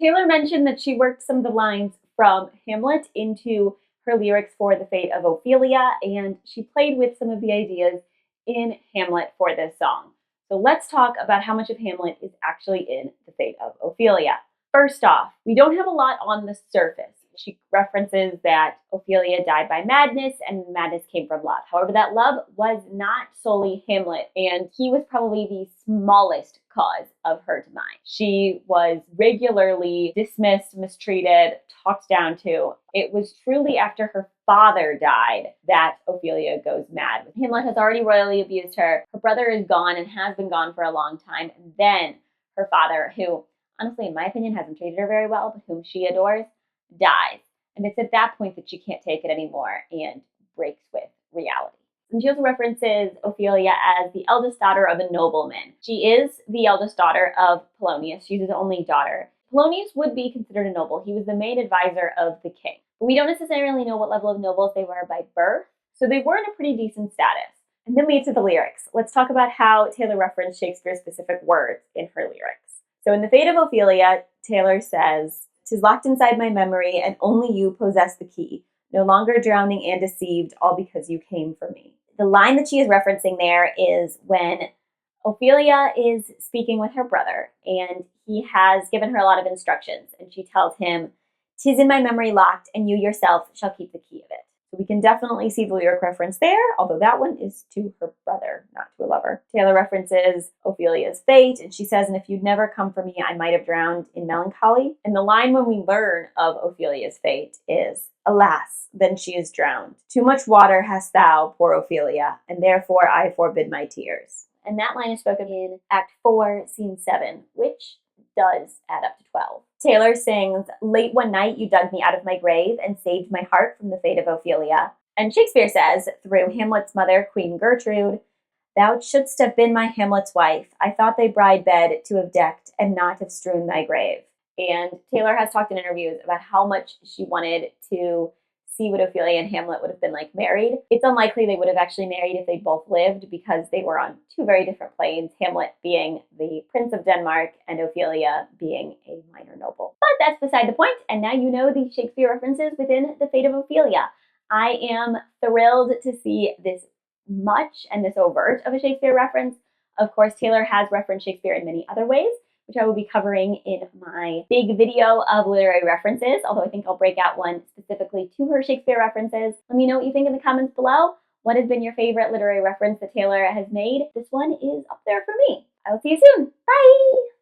Taylor mentioned that she worked some of the lines from Hamlet into her lyrics for The Fate of Ophelia, and she played with some of the ideas in Hamlet for this song. So let's talk about how much of Hamlet is actually in The Fate of Ophelia. First off, we don't have a lot on the surface. She references that Ophelia died by madness, and madness came from love. However, that love was not solely Hamlet, and he was probably the smallest cause of her demise. She was regularly dismissed, mistreated, talked down to. It was truly after her father died that Ophelia goes mad. Hamlet has already royally abused her. Her brother is gone and has been gone for a long time. And then her father, who honestly, in my opinion, hasn't treated her very well, but whom she adores, dies. And it's at that point that she can't take it anymore and breaks with reality. And she also references Ophelia as the eldest daughter of a nobleman. She is the eldest daughter of Polonius. She's his only daughter. Polonius would be considered a noble. He was the main advisor of the king. But we don't necessarily know what level of nobles they were by birth, so they were in a pretty decent status. And then we get to the lyrics. Let's talk about how Taylor referenced Shakespeare's specific words in her lyrics. So in The Fate of Ophelia, Taylor says, "'Tis locked inside my memory, and only you possess the key. No longer drowning and deceived, all because you came for me." The line that she is referencing there is when Ophelia is speaking with her brother, and he has given her a lot of instructions, and she tells him, "'Tis in my memory locked, and you yourself shall keep the key of it." So we can definitely see the lyric reference there, although that one is to her brother, not to a lover. Taylor references Ophelia's fate, and she says, "And if you'd never come for me, I might have drowned in melancholy." And the line when we learn of Ophelia's fate is, "Alas, then she is drowned. Too much water hast thou, poor Ophelia, and therefore I forbid my tears." And that line is spoken in Act 4, Scene 7, which does add up to 12. Taylor sings, "Late one night you dug me out of my grave and saved my heart from the fate of Ophelia." And Shakespeare says, through Hamlet's mother, Queen Gertrude, "Thou shouldst have been my Hamlet's wife. I thought thy bride bed to have decked and not have strewn thy grave." And Taylor has talked in interviews about how much she wanted to see what Ophelia and Hamlet would have been like married. It's unlikely they would have actually married if they both lived because they were on two very different planes, Hamlet being the Prince of Denmark and Ophelia being a minor noble. But that's beside the point, and now you know the Shakespeare references within The Fate of Ophelia. I am thrilled to see this much and this overt of a Shakespeare reference. Of course, Taylor has referenced Shakespeare in many other ways, which I will be covering in my big video of literary references, although I think I'll break out one specifically to her Shakespeare references. Let me know what you think in the comments below. What has been your favorite literary reference that Taylor has made? This one is up there for me. I will see you soon. Bye!